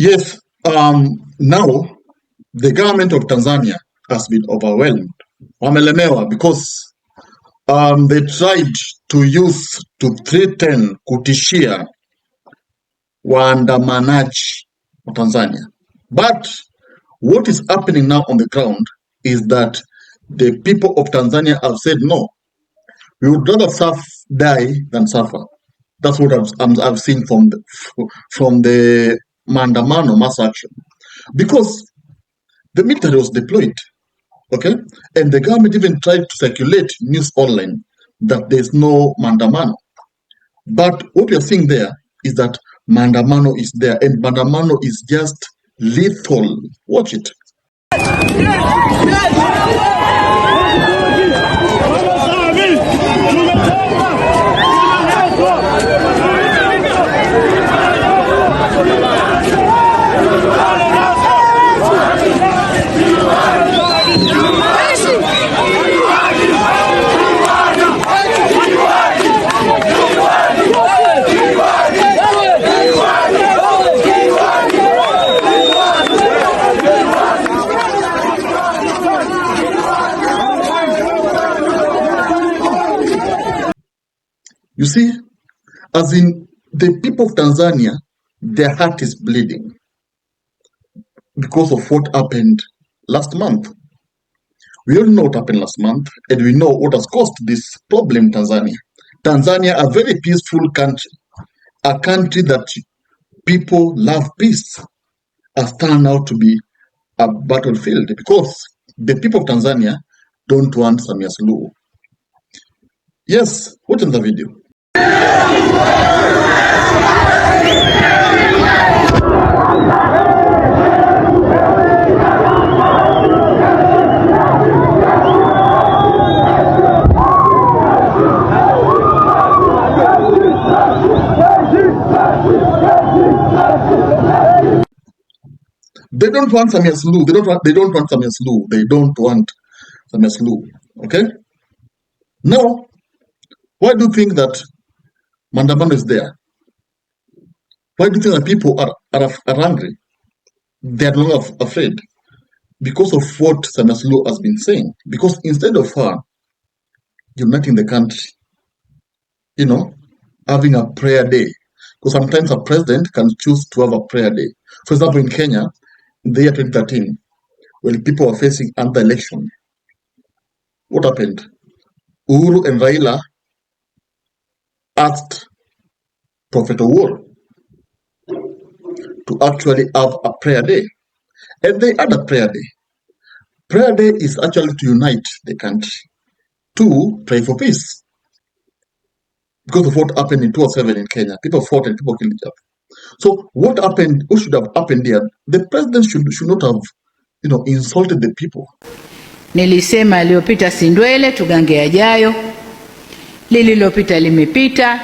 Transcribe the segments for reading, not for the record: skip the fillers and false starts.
Yes, now the government of Tanzania has been overwhelmed. Wamelemewa because they tried to use to threaten, kutishia waandamanaji wa Tanzania. But what is happening now on the ground is that the people of Tanzania have said no. We would rather die than suffer. That's what I've seen from the maandamano mass action, because the military was deployed, okay, and the government even tried to circulate news online that there's no maandamano. But what we are seeing there is that maandamano is there, and maandamano is just lethal. Watch it. You see, as in the people of Tanzania, their heart is bleeding because of what happened last month. We all know what happened last month, and we know what has caused this problem in Tanzania. Tanzania, a very peaceful country, a country that people love peace, has turned out to be a battlefield because the people of Tanzania don't want Samia Suluhu. Yes, watch the video. They don't want Samia Suluhu. They don't want Samia Suluhu. They don't want Samia Suluhu. Okay? Now, why do you think that maandamano is there? Why do you think that people are angry? They are not afraid because of what Samia Suluhu has been saying. Because instead of her uniting the country, having a prayer day, because sometimes a president can choose to have a prayer day. For example, in Kenya, in the year 2013, when people were facing another election, what happened? Uhuru and Raila asked Prophet Ogutu to actually have a prayer day. And they had a prayer day. Prayer day is actually to unite the country, to pray for peace. Because of what happened in 2007 in Kenya. People fought and people killed each other. So what happened, what should have happened there? The president should not have, insulted the people. Nilisema aliyopita si ndwele, tugange yajayo. Lililopita limepita.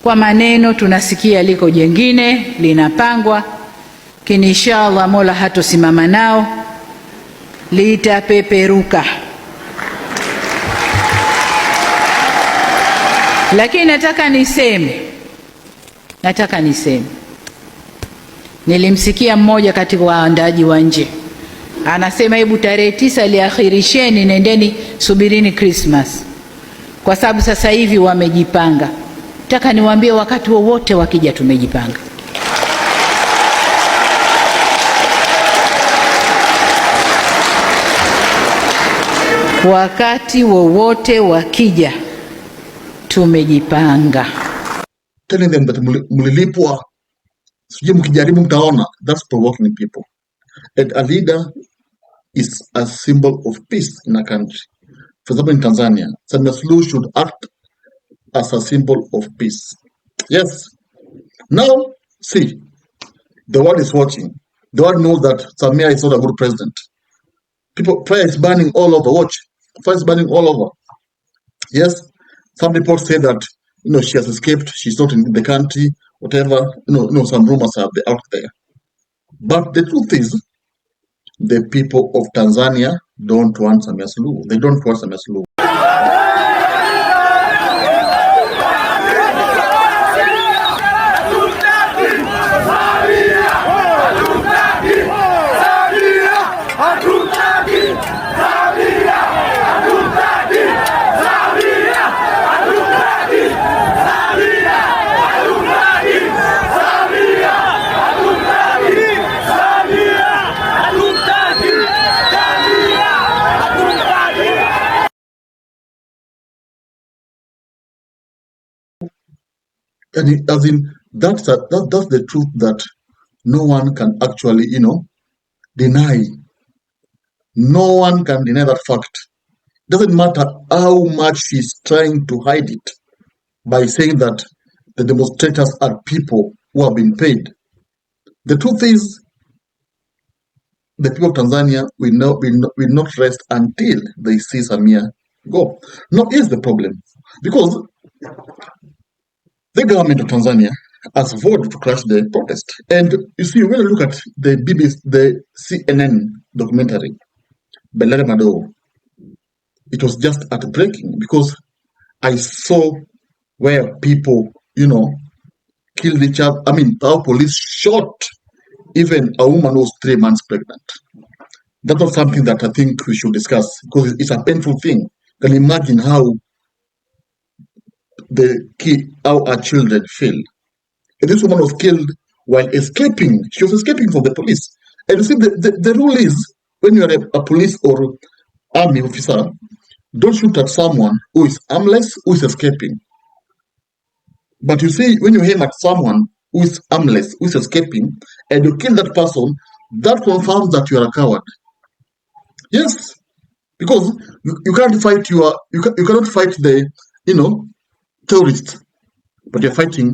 Kwa maneno tunasikia liko jengine linapangwa. Kini inshallah Mola hatosimama nao. Litapeperuka. Lakini nataka niseme. Nilimsikia mmoja katika waandaji wa nje. Anasema hebu tarehe 9 liakhirisheni, nendeni subirini Christmas. Kwa sababu sasa hivi wamejipanga. Nataka niwaambie wakati wowote wakija tumejipanga. Wakati wowote wakija tumejipanga. Telling them that mulilipwa, sije mkijaribu mtaona. That's provoking people. And a leader is a symbol of peace in a country. For example, in Tanzania, Samia Suluhu should act as a symbol of peace. Yes. Now, see, the world is watching. The world knows that Samia is not a good president. Fire is burning all over. Watch. Fire is burning all over. Yes. Some reports say that, she has escaped. She's not in the country, whatever. Some rumors are out there. But the truth is, the people of Tanzania don't want Samia Suluhu. They don't want Samia Suluhu. as in that's the truth that no one can actually, deny. No one can deny that fact. Doesn't matter how much she's trying to hide it by saying that the demonstrators are people who have been paid. The truth is, the people of Tanzania will not rest until they see Samia go. Now, here's the problem. Because the government of Tanzania has voted to crush the protest. And you see, when you look at the the CNN documentary, Belare Mado, it was just heartbreaking because I saw where people, killed each other. I mean, our police shot even a woman who was 3 months pregnant. That's not something that I think we should discuss because it's a painful thing. Can you imagine how our children feel? And this woman was killed while escaping. She was escaping from the police. And you see, the rule is when you are a police or army officer, don't shoot at someone who is armless, who is escaping. But you see, when you aim at someone who is armless, who is escaping, and you kill that person, that confirms that you are a coward. Yes, because you can't fight you cannot fight the terrorists, but you're fighting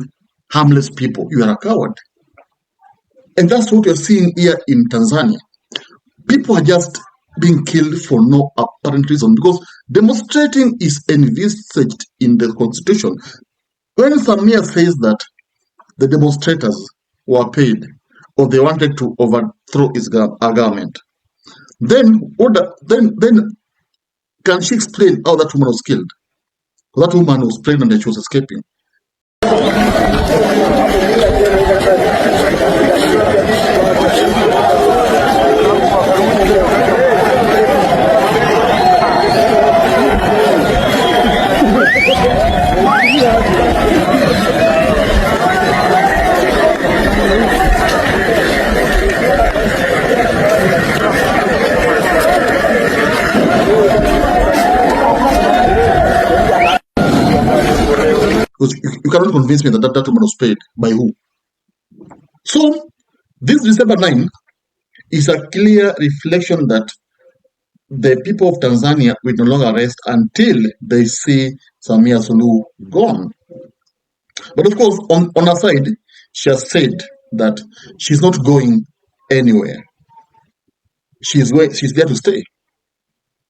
harmless people. You are a coward, and that's what you're seeing here in Tanzania. People are just being killed for no apparent reason because demonstrating is envisaged in the constitution. When Samia says that the demonstrators were paid or they wanted to overthrow his government, then can she explain how that woman was killed? That woman was pregnant and she was escaping. Because you cannot convince me that that woman was paid by who. So this December 9 is a clear reflection that the people of Tanzania will no longer rest until they see Samia Suluhu gone. But of course, on her side, she has said that she's not going anywhere. She's there to stay.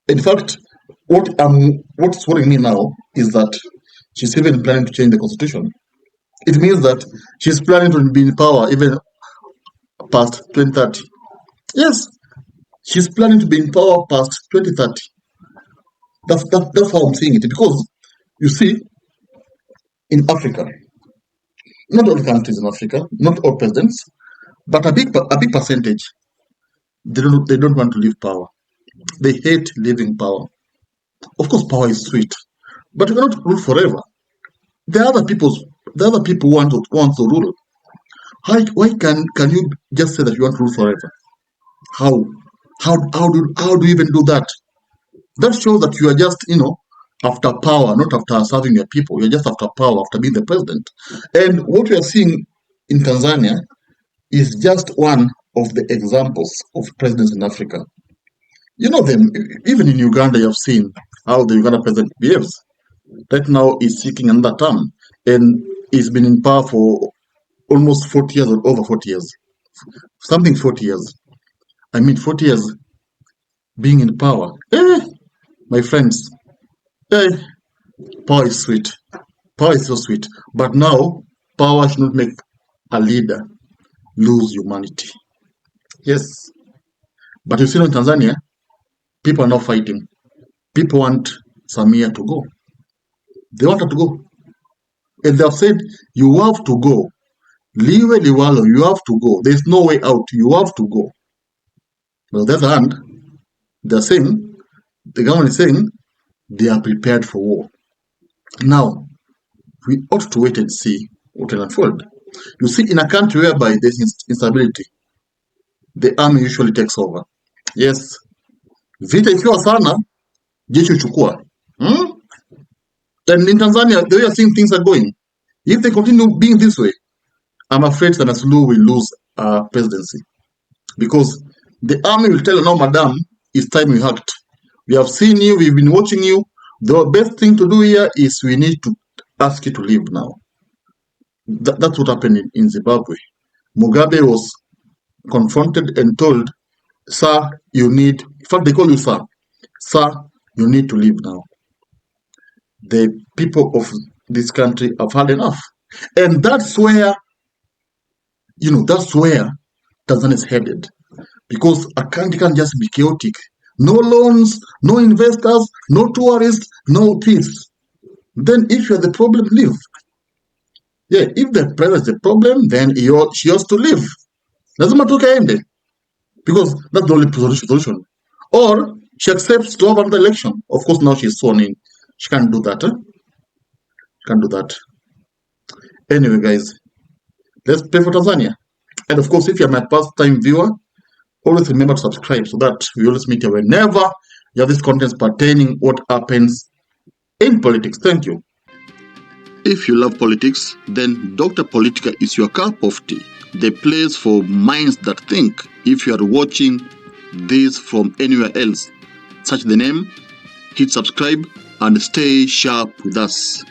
In fact, what's worrying me now is that she's even planning to change the constitution. It means that she's planning to be in power even past 2030. Yes, she's planning to be in power past 2030. That's how I'm seeing it. Because you see, in Africa, not all countries in Africa, not all presidents, but a big percentage, they don't want to leave power. They hate leaving power. Of course, power is sweet, but you cannot rule forever. There are other people who want to rule. Why can you just say that you want to rule forever? How do you even do that? That shows that you are just after power, not after serving your people. You're just after power, after being the president. And what we are seeing in Tanzania is just one of the examples of presidents in Africa. You know them. Even in Uganda, you have seen how the Uganda president behaves. Right now, he's seeking another term, and he's been in power for almost 40 years or over 40 years. Something 40 years. I mean, 40 years being in power. My friends, power is sweet. Power is so sweet. But now, power should not make a leader lose humanity. Yes. But you see in Tanzania, people are now fighting. People want Samia to go. They want her to go. And they have said, you have to go. Liwe liwalo, you have to go. There's no way out. You have to go. But on the other hand, the government is saying, they are prepared for war. Now, we ought to wait and see what will unfold. You see, in a country whereby there's instability, the army usually takes over. Yes. Vita ikiwa sana, jeshi uchukua. And in Tanzania, the way I think things are going, If they continue being this way, I'm afraid Samia Suluhu will lose presidency, because the army will tell her, no, madam, it's time we act. We have seen you, we've been watching you. The best thing to do here is we need to ask you to leave now. That's what happened in Zimbabwe. Mugabe was confronted and told, sir, you need, in fact, they call you sir, you need to leave now. The people of this country have had enough. And that's where, Tanzania is headed. Because a country can't just be chaotic. No loans, no investors, no tourists, no peace. Then if you're the problem, leave. Yeah, if the president is the problem, then she has to leave. Lazima toke aende. Because that's the only solution. Or she accepts to have another election. Of course, now she's sworn in. She can't do that. She can't do that. Anyway, guys, let's pray for Tanzania. And of course, if you're my first-time viewer, always remember to subscribe so that we always meet you whenever you have this content pertaining what happens in politics. Thank you. If you love politics, then Dr. Politica is your cup of tea, the place for minds that think. If you are watching this from anywhere else, search the name, hit subscribe, and stay sharp with us.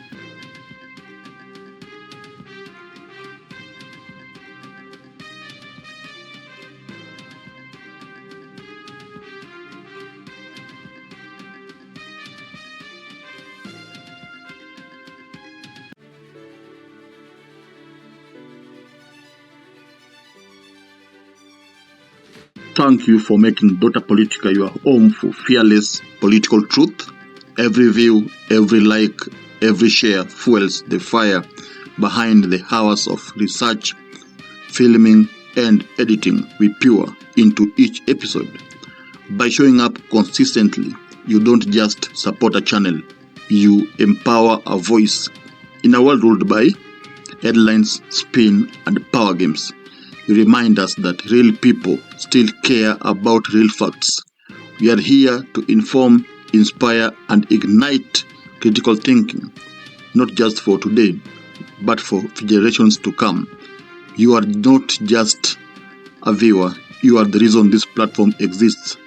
Thank you for making Dr. Politica your home for fearless political truth. Every view, every like, every share fuels the fire behind the hours of research, filming, and editing we pour into each episode. By showing up consistently, you don't just support a channel, you empower a voice. In a world ruled by headlines, spin, and power games, you remind us that real people still care about real facts. We are here to inform, inspire, and ignite critical thinking, not just for today, but for generations to come. You are not just a viewer, you are the reason this platform exists.